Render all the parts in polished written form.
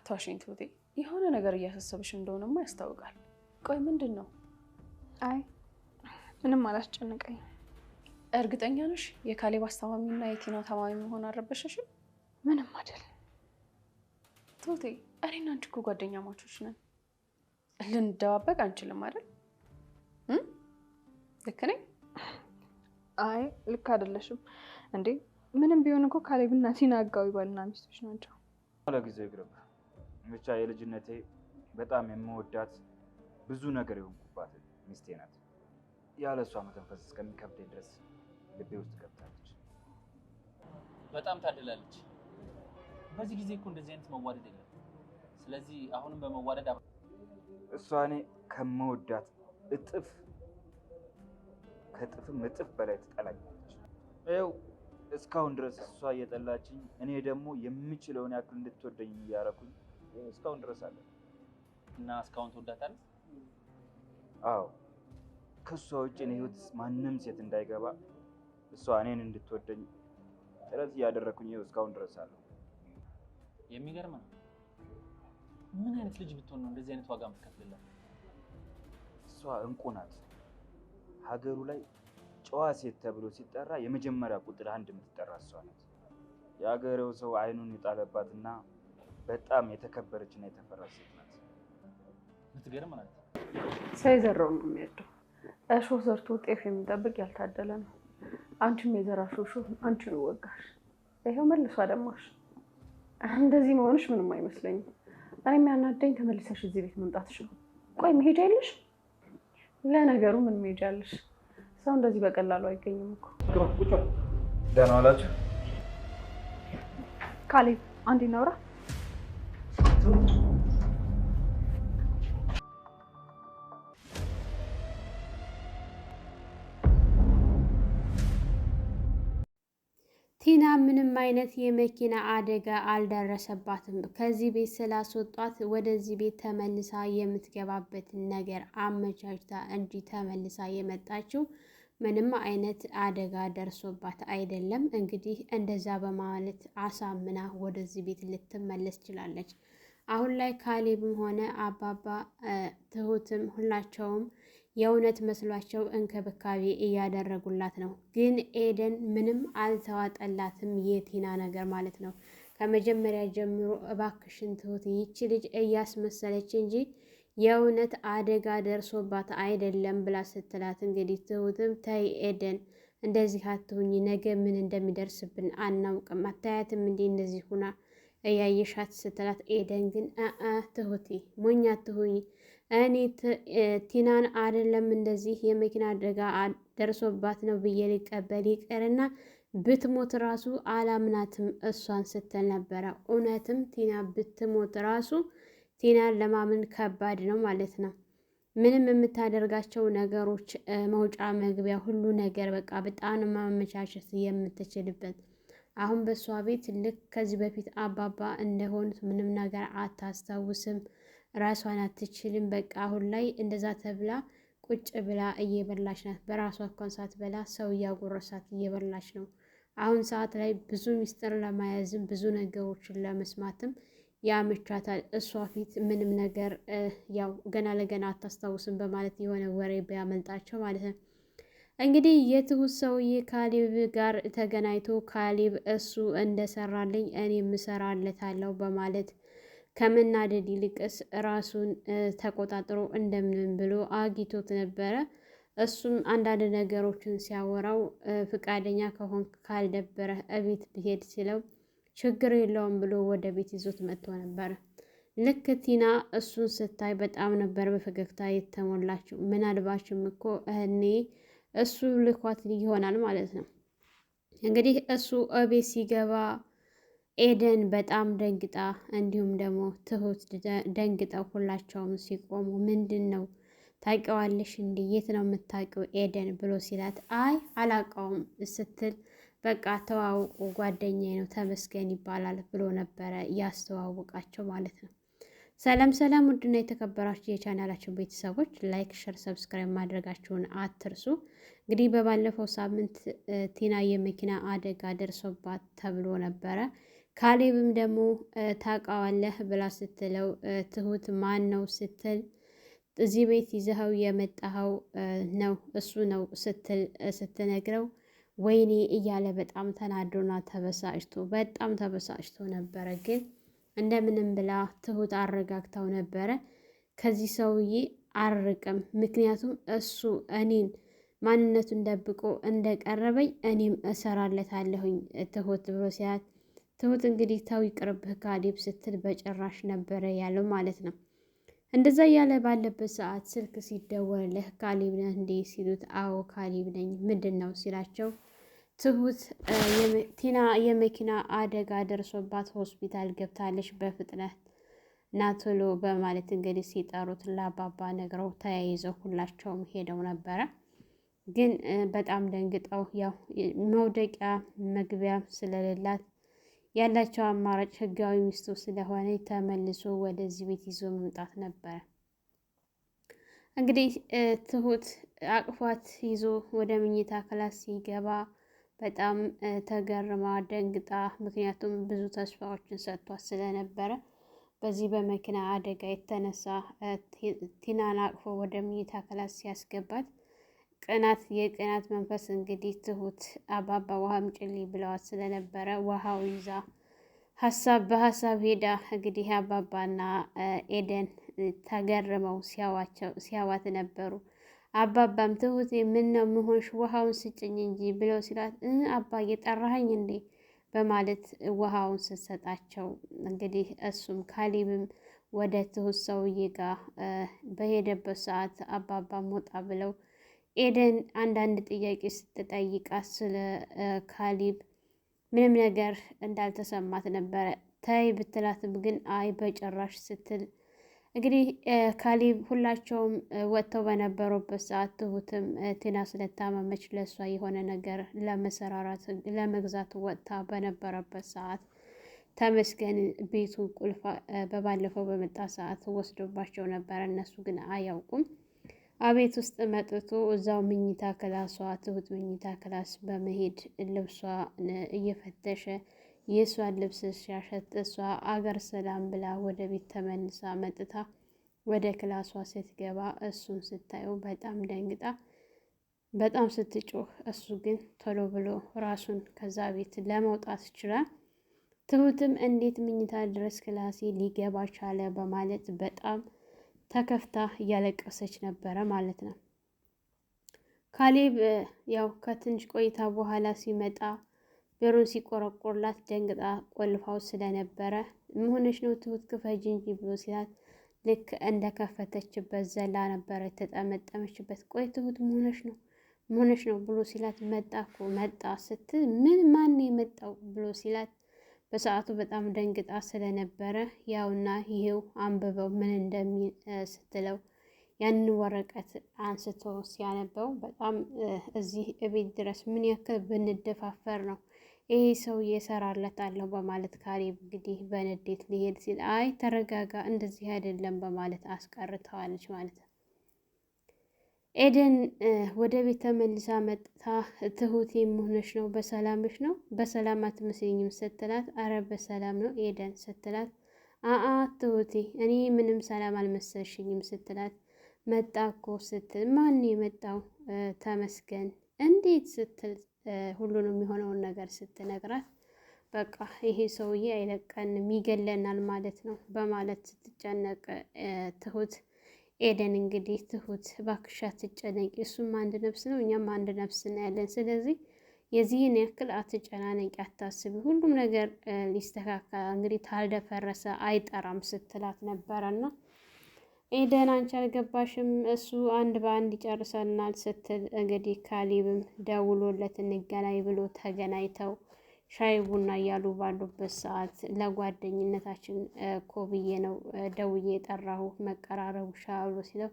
አትዋሽኝ ትሁቴ፣ የሆነ ነገር እያሳሰብሽ እንደሆነማ ያስታውቃል። ቆይ ምንድን ነው? አይ ምንም አላስጨነቀኝ። እርግጠኛ ነሽ የካሌብ አስታማሚና የቲና ታማሚ መሆን አልረበሸሽም? ምንም አይደል ትሁቴ፣ እኔና አንቺ እኮ ጓደኛ ማቾች ነን። ልንደባበቅ አንችልም አይደል? ልክ ነኝ? አይ ልክ አይደለሽም እንዴ። ምንም ቢሆን እኮ ካሌብና ቲና ህጋዊ ባልና ሚስቶች ናቸው። ለጊዜው ይቅርብ። ብቻ የልጅነቴ በጣም የምወዳት ብዙ ነገር የሆንኩባት ሚስቴ ናት። ያለ እሷ መተንፈስ እስከሚከብደኝ ድረስ ልቤ ውስጥ ገብታለች። በጣም ታድላለች። በዚህ ጊዜ እኮ እንደዚህ አይነት መዋደድ የለም። ስለዚህ አሁንም በመዋደድ እሷ እኔ ከምወዳት ከእጥፍም እጥፍ በላይ ትጠላኛለች። ይኸው እስካሁን ድረስ እሷ እየጠላችኝ፣ እኔ ደግሞ የምችለውን ያክል እንድትወደኝ እያደረኩኝ እስካሁን ድረስ አለ እና እስካሁን ትወዳታለህ? አዎ፣ ከእሷ ውጭ እኔ ህይወት ማንም ሴት እንዳይገባ እሷ እኔን እንድትወደኝ ጥረት እያደረኩኝ እስካሁን ድረስ አለ። የሚገርም ነው። ምን አይነት ልጅ ብትሆን ነው እንደዚህ አይነት ዋጋ የምትከፍልላት? እሷ እንቁ ናት። ሀገሩ ላይ ጨዋ ሴት ተብሎ ሲጠራ የመጀመሪያ ቁጥር 1 የምትጠራ እሷ ናት። የሀገሬው ሰው አይኑን የጣለባትና በጣም የተከበረችና የተፈራች ሴት ናት። ምትገርም ናት። ሳይዘራው ነው የሚያደው። እሾህ ዘርቶ ጤፍ የሚጠብቅ ያልታደለ ነው። አንቺም የዘራሽው እሾህ አንቺን ወጋሽ፣ ይሄው መልሶ አደማሽ። እንደዚህ መሆንሽ ምንም አይመስለኝም። እኔ የሚያናደኝ ተመልሰሽ እዚህ ቤት መምጣትሽ ነው። ቆይ መሄጃ የለሽ? ለነገሩ ምን መሄጃ አለሽ? ሰው እንደዚህ በቀላሉ አይገኝም እኮ። ደህና ዋላችሁ? ካሌብ አንዴ እናውራ። ቲና ምንም አይነት የመኪና አደጋ አልደረሰባትም። ከዚህ ቤት ስላስወጧት ወደዚህ ቤት ተመልሳ የምትገባበትን ነገር አመቻችታ እንጂ ተመልሳ የመጣችው ምንም አይነት አደጋ ደርሶባት አይደለም። እንግዲህ እንደዛ በማለት አሳምና ወደዚህ ቤት ልትመለስ ችላለች። አሁን ላይ ካሌብም ሆነ አባባ ትሁትም ሁላቸውም የእውነት መስሏቸው እንክብካቤ እያደረጉላት ነው። ግን ኤደን ምንም አልተዋጠላትም፣ የቲና ነገር ማለት ነው። ከመጀመሪያ ጀምሮ እባክሽን ትሁት ይቺ ልጅ እያስመሰለች እንጂ የእውነት አደጋ ደርሶባት አይደለም ብላ ስትላት፣ እንግዲህ ትሁትም ተይ ኤደን እንደዚህ አትሁኝ፣ ነገ ምን እንደሚደርስብን አናውቅም፣ አታያትም እንዴ እንደዚህ ሁና እያየሻት ስትላት፣ ኤደን ግን ትሁቴ ሞኝ አትሁኝ፣ እኔ ቲናን አይደለም እንደዚህ የመኪና አደጋ ደርሶባት ነው ብዬ ሊቀበል ይቀርና ብትሞት ራሱ አላምናትም እሷን ስትል ነበረ። እውነትም ቲና ብትሞት ራሱ ቲናን ለማመን ከባድ ነው ማለት ነው። ምንም የምታደርጋቸው ነገሮች መውጫ መግቢያ ሁሉ ነገር በቃ በጣም ማመቻቸት የምትችልበት። አሁን በእሷ ቤት ልክ ከዚህ በፊት አባባ እንደሆኑት ምንም ነገር አታስታውስም፣ ራሷን አትችልም። በቃ አሁን ላይ እንደዛ ተብላ ቁጭ ብላ እየበላች ናት። በራሷ እንኳን ሳትበላ ሰው እያጎረሳት እየበላች ነው። አሁን ሰዓት ላይ ብዙ ሚስጥር ለማያዝም ብዙ ነገሮችን ለመስማትም ያመቻታል። እሷ ፊት ምንም ነገር ያው ገና ለገና አታስታውስም በማለት የሆነ ወሬ ቢያመልጣቸው ማለት ነው። እንግዲህ የትሁት ሰውዬ ካሌብ ጋር ተገናኝቶ ካሌብ እሱ እንደሰራልኝ እኔም እሰራለታለሁ በማለት ከመናደድ ይልቅስ ራሱን ተቆጣጥሮ እንደምንም ብሎ አግኝቶት ነበረ። እሱም አንዳንድ ነገሮችን ሲያወራው ፍቃደኛ ከሆንክ ካልደበረህ እቤት ብሄድ ሲለው ችግር የለውም ብሎ ወደ ቤት ይዞት መጥቶ ነበረ። ልክ ቲና እሱን ስታይ በጣም ነበር በፈገግታ የተሞላችው። ምናልባችም እኮ እኔ እሱ ልኳት ይሆናል ማለት ነው። እንግዲህ እሱ እቤት ሲገባ ኤደን በጣም ደንግጣ እንዲሁም ደግሞ ትሁት ደንግጠው ሁላቸውም ሲቆሙ ምንድን ነው ታውቂዋለሽ እንዴ? የት ነው የምታውቂው ኤደን ብሎ ሲላት አይ አላውቀውም ስትል በቃ ተዋውቁ ጓደኛዬ ነው ተመስገን ይባላል ብሎ ነበረ ያስተዋወቃቸው ማለት ነው። ሰላም ሰላም፣ ውድና የተከበራችሁ የቻናላችን ቤተሰቦች ላይክ፣ ሸር፣ ሰብስክራይብ ማድረጋችሁን አትርሱ። እንግዲህ በባለፈው ሳምንት ቲና የመኪና አደጋ ደርሶባት ተብሎ ነበረ። ካሌብም ደግሞ ታውቃዋለህ ብላ ስትለው ትሁት ማን ነው ስትል እዚህ ቤት ይዘኸው የመጣኸው ነው እሱ ነው ስትነግረው ወይኔ እያለ በጣም ተናዶና በጣም ተበሳጭቶ ነበረ። ግን እንደምንም ብላ ትሁት አረጋግታው ነበረ። ከዚህ ሰውዬ አርቅም፣ ምክንያቱም እሱ እኔን ማንነቱን ደብቆ እንደቀረበኝ እኔም እሰራለታለሁኝ ትሁት ብሎ ሲያት ትሁት እንግዲህ ተው ይቅርብህ ካሌብ ስትል በጭራሽ ነበረ ያለው ማለት ነው። እንደዛ እያለ ባለበት ሰዓት ስልክ ሲደወልልህ ካሌብ ነህ እንዴ ሲሉት አዎ ካሌብ ነኝ ምንድን ነው ሲላቸው ትሁት ቲና የመኪና አደጋ ደርሶባት ሆስፒታል ገብታለች በፍጥነት ና ቶሎ በማለት እንግዲህ ሲጠሩት ለአባባ ነግረው ተያይዘው ሁላቸውም ሄደው ነበረ። ግን በጣም ደንግጠው ያው መውደቂያ መግቢያ ስለሌላት ያላቸው አማራጭ ህጋዊ ሚስቱ ስለሆነ ተመልሶ ወደዚህ ቤት ይዞ መምጣት ነበረ። እንግዲህ ትሁት አቅፏት ይዞ ወደ መኝታ ክላስ ሲገባ በጣም ተገርማ ደንግጣ፣ ምክንያቱም ብዙ ተስፋዎችን ሰጥቷት ስለነበረ በዚህ በመኪና አደጋ የተነሳ ቲናን አቅፎ ወደ መኝታ ክላስ ሲያስገባት የቅናት መንፈስ እንግዲህ ትሁት አባባ ውሃ አምጪልኝ ብለዋት ስለነበረ ውሃው ይዛ በሀሳብ ሄዳ እንግዲህ አባባና ኤደን ተገርመው ሲያዋት ነበሩ። አባባም ትሁት ምን ነው መሆንሽ ውሃውን ስጭኝ እንጂ ብለው ሲላት አባ እየጠራኸኝ እንዴ በማለት ውሃውን ስትሰጣቸው እንግዲህ እሱም ካሌብም ወደ ትሁት ሰውዬ ጋር በሄደበት ሰዓት አባባም ወጣ ብለው ኤደን አንዳንድ ጥያቄ ስትጠይቃት ስለ ካሌብ ምንም ነገር እንዳልተሰማት ነበረ። ታይ ብትላትም ግን አይ በጭራሽ ስትል እንግዲህ ካሌብ ሁላቸውም ወጥተው በነበሩበት ሰዓት ትሁትም ቲና ስለታመመች ለእሷ የሆነ ነገር ለመግዛት ወጥታ በነበረበት ሰዓት ተመስገን ቤቱ ቁልፍ በባለፈው በመጣ ሰዓት ወስዶባቸው ነበረ። እነሱ ግን አያውቁም። አቤት ውስጥ መጥቶ እዛው ምኝታ ክላሷ ትሁት ምኝታ ክላስ በመሄድ ልብሷን እየፈተሸ የእሷን ልብስ ሲያሸት እሷ አገር ሰላም ብላ ወደ ቤት ተመልሳ መጥታ ወደ ክላሷ ስትገባ እሱን ስታየው በጣም ደንግጣ በጣም ስትጮህ፣ እሱ ግን ቶሎ ብሎ ራሱን ከዛ ቤት ለመውጣት ይችላል። ትሁትም እንዴት ምኝታ ድረስ ክላሴ ሊገባ ቻለ በማለት በጣም ተከፍታ እያለቀሰች ነበረ ማለት ነው። ካሌብ ያው ከትንሽ ቆይታ በኋላ ሲመጣ በሩን ሲቆረቆርላት ደንግጣ ቆልፋው ስለነበረ መሆንሽ ነው ትሁት ክፈጂ እንጂ ብሎ ሲላት ልክ እንደ ከፈተችበት ዘላ ነበረ የተጠመጠመችበት። ቆይ ትሁት መሆንሽ ነው ብሎ ሲላት መጣ እኮ መጣ ስትል ምን ማን የመጣው ብሎ ሲላት በሰዓቱ በጣም ደንግጣ ስለነበረ ያውና ይሄው አንብበው ምን እንደሚል ስትለው ያንን ወረቀት አንስቶ ሲያነበው በጣም እዚህ እቤት ድረስ ምን ያክል ብንደፋፈር ነው ይሄ ሰው እየሰራለታለሁ በማለት ካሌብ እንግዲህ በንዴት ሊሄድ ሲል አይ ተረጋጋ፣ እንደዚህ አይደለም በማለት አስቀርተዋለች ማለት ነው። ኤደን ወደ ቤት ተመልሳ መጥታ ትሁት የምሆነች ነው በሰላምሽ ነው በሰላም አትመስለኝም ስትላት አረ በሰላም ነው ኤደን ስትላት ትሁቴ እኔ ምንም ሰላም አልመሰልሽኝም ስትላት መጣ እኮ ስትል ማን የመጣው ተመስገን እንዴት ስትል ሁሉንም የሆነውን ነገር ስትነግራት በቃ ይሄ ሰውዬ አይለቀንም ይገለናል ማለት ነው በማለት ስትጨነቅ ትሁት ኤደን እንግዲህ ትሁት እባክሽ አትጨነቂ፣ እሱም አንድ ነፍስ ነው እኛም አንድ ነፍስ ነው ያለን፣ ስለዚህ የዚህን ያክል አትጨናነቂ፣ አታስቢ፣ ሁሉም ነገር ሊስተካከል እንግዲህ ታልደፈረሰ አይጠራም ስትላት ነበረና ኤደን አንቺ አልገባሽም እሱ አንድ በአንድ ይጨርሰናል ስትል እንግዲህ ካሌብም ደውሎለት እንገናኝ ብሎ ተገናኝተው ሻይ ቡና እያሉ ባሉበት ሰዓት ለጓደኝነታችን እኮ ብዬ ነው ደውዬ የጠራሁ መቀራረቡ ሻሉ ሲለው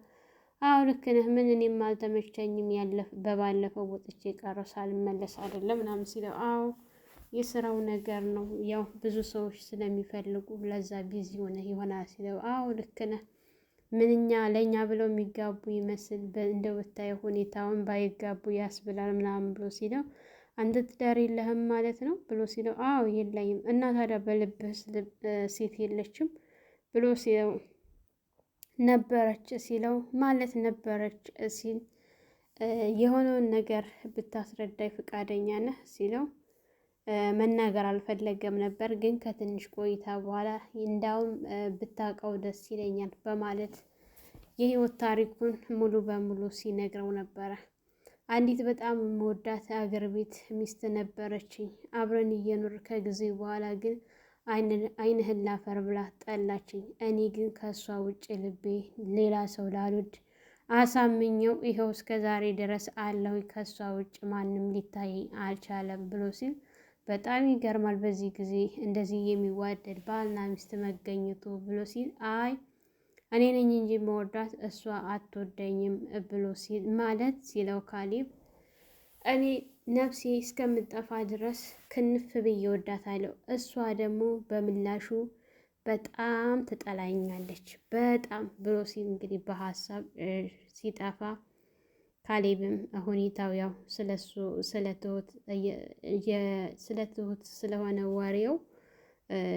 አዎ ልክ ነህ፣ ምን እኔም አልተመቸኝም በባለፈው ወጥቼ ቀረው ሳልመለስ አይደለም ምናምን ሲለው አዎ የስራው ነገር ነው ያው ብዙ ሰዎች ስለሚፈልጉ ለዛ ቢዚ ሆነ ይሆናል ሲለው አዎ ልክ ነህ፣ ምንኛ ለእኛ ብለው የሚጋቡ ይመስል እንደው ብታየው ሁኔታውን ባይጋቡ ያስብላል ምናምን ብሎ ሲለው አንተ ትዳር የለህም ማለት ነው ብሎ ሲለው አዎ የለኝም። እና ታዲያ በልብህ ሴት የለችም ብሎ ሲለው ነበረች ሲለው ማለት ነበረች ሲል የሆነውን ነገር ብታስረዳኝ ፈቃደኛ ነህ ሲለው መናገር አልፈለገም ነበር፣ ግን ከትንሽ ቆይታ በኋላ እንዳውም ብታውቀው ደስ ይለኛል በማለት የህይወት ታሪኩን ሙሉ በሙሉ ሲነግረው ነበረ። አንዲት በጣም የምወዳት አገር ቤት ሚስት ነበረችኝ። አብረን እየኖር ከጊዜ በኋላ ግን ዓይንህን ላፈር ብላ ጠላችኝ። እኔ ግን ከእሷ ውጭ ልቤ ሌላ ሰው ላልወድ አሳምኘው ይኸው እስከ ዛሬ ድረስ አለሁ። ከእሷ ውጭ ማንም ሊታየኝ አልቻለም ብሎ ሲል በጣም ይገርማል። በዚህ ጊዜ እንደዚህ የሚዋደድ ባልና ሚስት መገኘቱ ብሎ ሲል አይ እኔ ነኝ እንጂ መወዳት እሷ አትወደኝም ብሎ ሲል ማለት ሲለው ካሌብ እኔ ነፍሴ እስከምጠፋ ድረስ ክንፍ ብዬ ወዳታለሁ፣ እሷ ደግሞ በምላሹ በጣም ትጠላኛለች በጣም ብሎ ሲል እንግዲህ በሀሳብ ሲጠፋ ካሌብም ሁኔታው ያው ስለ ትሁት ስለሆነ ወሬው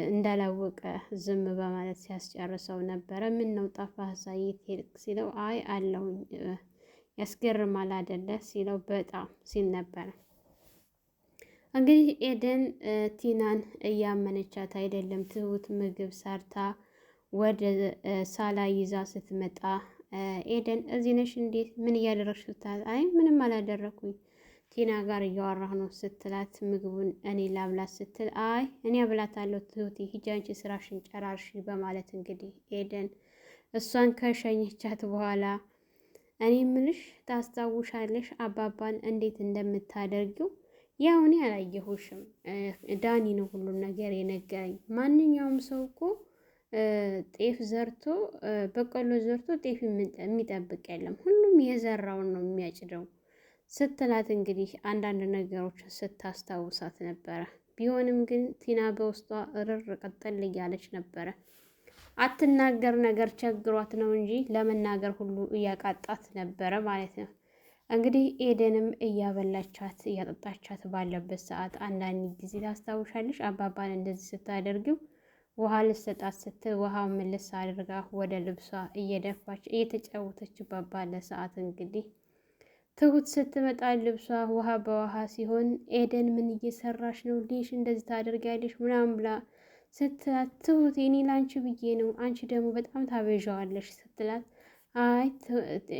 እንዳላወቀ ዝም በማለት ሲያስጨርሰው ነበረ። ምን ነው ጠፋህ ሳይት ሄድክ ሲለው አይ አለሁኝ ያስገርማል አይደለ ሲለው በጣም ሲል ነበረ። እንግዲህ ኤደን ቲናን እያመነቻት አይደለም። ትሁት ምግብ ሰርታ ወደ ሳላ ይዛ ስትመጣ ኤደን እዚህ ነሽ እንዴ? ምን እያደረግሽ ስትላት አይ ምንም አላደረኩኝ ቲና ጋር እያወራሁ ነው ስትላት ምግቡን እኔ ላብላት ስትል አይ እኔ አብላታለሁ ትሁቴ ሂጂ አንቺ ስራሽን ጨራርሽ በማለት እንግዲህ ኤደን እሷን ከሸኘቻት በኋላ እኔ ምልሽ ታስታውሻለሽ አባባን እንዴት እንደምታደርጊው? ያው እኔ አላየሁሽም፣ ዳኒ ነው ሁሉም ነገር የነገረኝ። ማንኛውም ሰው እኮ ጤፍ ዘርቶ በቆሎ ዘርቶ ጤፍ የሚጠብቅ የለም፣ ሁሉም የዘራውን ነው የሚያጭደው ስትላት እንግዲህ አንዳንድ ነገሮችን ስታስታውሳት ነበረ። ቢሆንም ግን ቲና በውስጧ እርር ቀጠል እያለች ነበረ። አትናገር ነገር ቸግሯት ነው እንጂ ለመናገር ሁሉ እያቃጣት ነበረ ማለት ነው። እንግዲህ ኤደንም እያበላቻት እያጠጣቻት ባለበት ሰዓት አንዳንድ ጊዜ ታስታውሻለሽ አባባን እንደዚህ ስታደርጊው ውሃ ልሰጣት ስትል ውሃው መልስ አድርጋ ወደ ልብሷ እየደፋች እየተጫወተችባት ባለ ሰዓት እንግዲህ ትሁት ስትመጣ ልብሷ ውሃ በውሃ ሲሆን ኤደን ምን እየሰራሽ ነው ልሽ እንደዚህ ታደርጊያለሽ ምናምን ብላ ስትላት ትሁት የኔ ላንቺ ብዬ ነው አንቺ ደግሞ በጣም ታበዣዋለሽ ስትላት አይ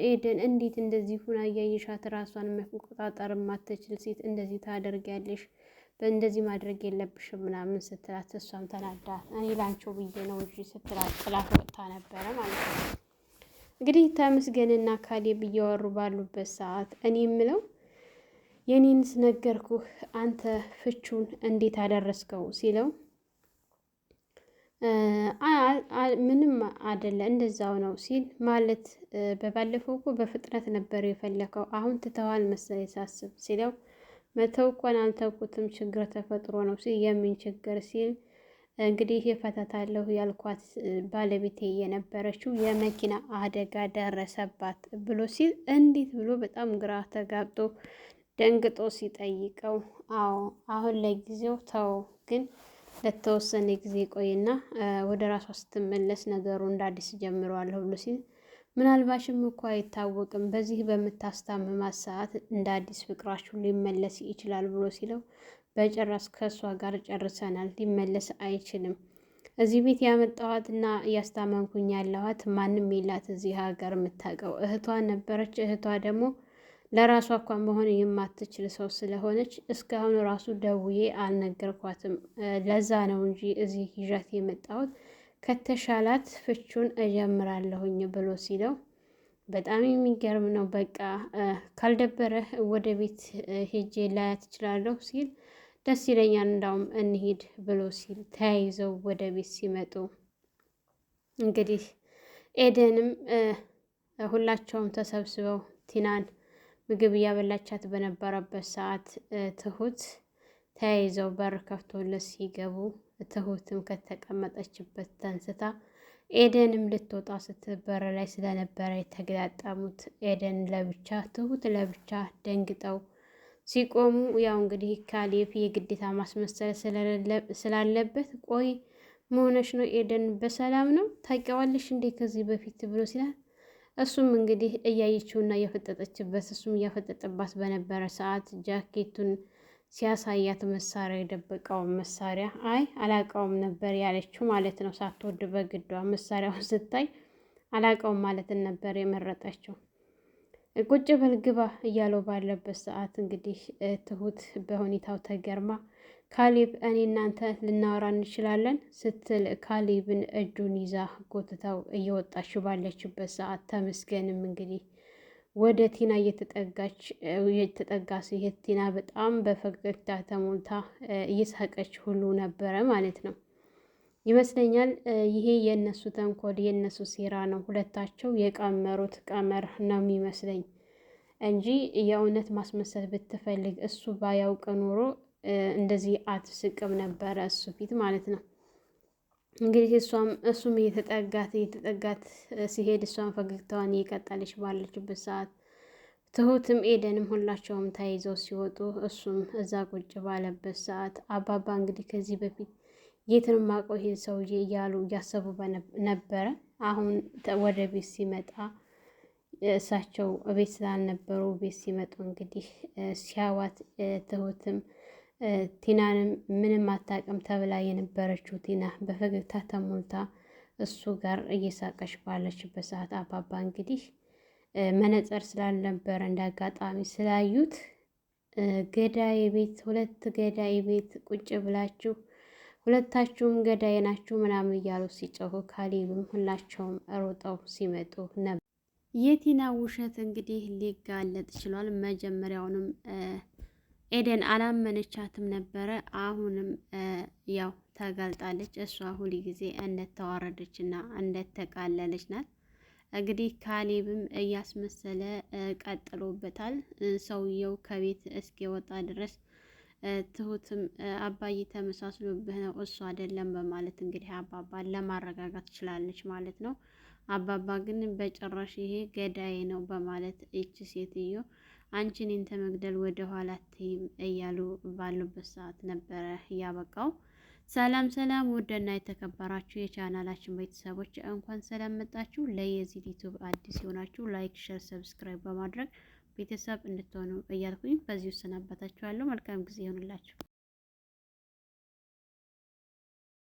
ኤደን እንዴት እንደዚህ ሁና እያየሻት ራሷን መቆጣጠር የማትችል ሴት እንደዚህ ታደርጊያለሽ በእንደዚህ ማድረግ የለብሽም ምናምን ስትላት እሷም ተናዳ እኔ ላንቺው ብዬ ነው እንጂ ስትላት ጥላት ወጥታ ነበረ ማለት ነው። እንግዲህ ተመስገንና ካሌብ እያወሩ ባሉበት ሰዓት እኔ የምለው የኔንስ ነገርኩህ አንተ ፍቹን እንዴት አደረስከው ሲለው ምንም አይደለ እንደዛው ነው ሲል ማለት በባለፈው እኮ በፍጥነት ነበር የፈለከው አሁን ትተዋል መሰለኝ ሳስብ ሲለው መተው እንኳን አልተውኩትም ችግር ተፈጥሮ ነው ሲል የምን ችግር ሲል እንግዲህ የፈታታለሁ ያልኳት ባለቤቴ የነበረችው የመኪና አደጋ ደረሰባት ብሎ ሲል እንዴት ብሎ በጣም ግራ ተጋብቶ ደንግጦ ሲጠይቀው አዎ አሁን ለጊዜው ተው ግን ለተወሰነ ጊዜ ቆይና ወደ ራሷ ስትመለስ ነገሩ እንደ አዲስ ጀምረዋለሁ ብሎ ሲል ምናልባሽም እኮ አይታወቅም በዚህ በምታስታምማት ሰዓት እንደ አዲስ ፍቅራችሁ ሊመለስ ይችላል ብሎ ሲለው በጭራሽ ከእሷ ጋር ጨርሰናል ሊመለስ አይችልም። እዚህ ቤት ያመጣኋትና እያስታመምኩኝ ያለኋት ማንም የላት እዚህ ሀገር የምታውቀው እህቷ ነበረች። እህቷ ደግሞ ለራሷ እንኳን መሆን የማትችል ሰው ስለሆነች እስካሁን ራሱ ደውዬ አልነገርኳትም። ለዛ ነው እንጂ እዚህ ይዣት የመጣሁት ከተሻላት ፍቹን እጀምራለሁኝ ብሎ ሲለው በጣም የሚገርም ነው። በቃ ካልደበረህ ወደ ቤት ሄጄ ላያት እችላለሁ ሲል ደስ ይለኛል እንዳውም እንሂድ ብሎ ሲል ተያይዘው ወደ ቤት ሲመጡ እንግዲህ ኤደንም ሁላቸውም ተሰብስበው ቲናን ምግብ እያበላቻት በነበረበት ሰዓት ትሁት ተያይዘው በር ከፍቶለት ሲገቡ ትሁትም ከተቀመጠችበት ተንስታ ኤደንም ልትወጣ ስትል በር ላይ ስለነበረ የተገጣጠሙት ኤደን ለብቻ ትሁት ለብቻ ደንግጠው ሲቆሙ ያው እንግዲህ ካሌብ የግዴታ ማስመሰል ስላለበት ቆይ መሆነሽ ነው ኤደን በሰላም ነው ታውቂዋለሽ እንዴ ከዚህ በፊት ብሎ ሲላል እሱም እንግዲህ እያየችውና እያፈጠጠችበት እሱም እያፈጠጠባት በነበረ ሰዓት ጃኬቱን ሲያሳያት መሳሪያ የደበቀውን መሳሪያ አይ አላውቀውም ነበር ያለችው ማለት ነው። ሳትወድ በግዷ መሳሪያውን ስታይ አላውቀውም ማለትን ነበር የመረጠችው። ቁጭ በል ግባ እያለው ባለበት ሰዓት እንግዲህ ትሁት በሁኔታው ተገርማ ካሌብ እኔ እናንተ ልናወራ እንችላለን ስትል ካሌብን እጁን ይዛ ጎትታው እየወጣች ባለችበት ሰዓት ተመስገንም እንግዲህ ወደ ቲና እየተጠጋ ሲሄድ ቲና በጣም በፈገግታ ተሞልታ እየሳቀች ሁሉ ነበረ ማለት ነው። ይመስለኛል ይሄ የእነሱ ተንኮል የእነሱ ሴራ ነው። ሁለታቸው የቀመሩት ቀመር ነው የሚመስለኝ እንጂ የእውነት ማስመሰል ብትፈልግ እሱ ባያውቅ ኖሮ እንደዚህ አትስቅም ነበረ እሱ ፊት ማለት ነው። እንግዲህ እሱም እየተጠጋት ሲሄድ እሷን ፈገግታዋን እየቀጠለች ባለችበት ሰዓት ትሁትም ኤደንም ሁላቸውም ተያይዘው ሲወጡ እሱም እዛ ቁጭ ባለበት ሰዓት አባባ እንግዲህ ከዚህ በፊት የትን ማቆይ ይሄን ሰውዬ እያሉ እያሰቡ ነበረ። አሁን ወደ ቤት ሲመጣ እሳቸው ቤት ስላልነበሩ ቤት ሲመጡ እንግዲህ ሲያዋት ትሁትም ቲናንም ምንም አታውቅም ተብላ የነበረችው ቲና በፈገግታ ተሞልታ እሱ ጋር እየሳቀች ባለችበት ሰዓት አባባ እንግዲህ መነጽር ስላልነበረ እንደ አጋጣሚ ስላዩት ገዳይ ቤት ሁለት ገዳይ ቤት ቁጭ ብላችሁ ሁለታችሁም ገዳይ ናችሁ ምናምን እያሉ ሲጮሁ ካሌብም ሁላቸውም ሮጠው ሲመጡ ነበር። የቲና ውሸት እንግዲህ ሊጋለጥ ችሏል። መጀመሪያውንም ኤደን አላመነቻትም ነበረ። አሁንም ያው ተጋልጣለች። እሷ ሁል ጊዜ እንደተዋረደች እና እንደተቃለለች ናት። እንግዲህ ካሌብም እያስመሰለ ቀጥሎበታል። ሰውየው ከቤት እስኪወጣ ድረስ ትሁትም አባዬ ተመሳስሎብህ ነው እሱ አይደለም በማለት እንግዲህ አባባን ለማረጋጋት ችላለች ማለት ነው። አባባ ግን በጭራሽ ይሄ ገዳይ ነው በማለት እቺ ሴትዮ አንቺን እንተ መግደል ወደ ኋላ አትይም እያሉ ባሉበት ሰዓት ነበረ ያበቃው። ሰላም ሰላም፣ ውድና የተከበራችሁ የቻናላችን ቤተሰቦች እንኳን ሰላም መጣችሁ። ለየዚህ ዩቲዩብ አዲስ የሆናችሁ ላይክ፣ ሼር፣ ሰብስክራይብ በማድረግ ቤተሰብ እንድትሆኑ እያልኩኝ በዚሁ ሰናበታችኋለሁ። መልካም ጊዜ ይሆንላችሁ።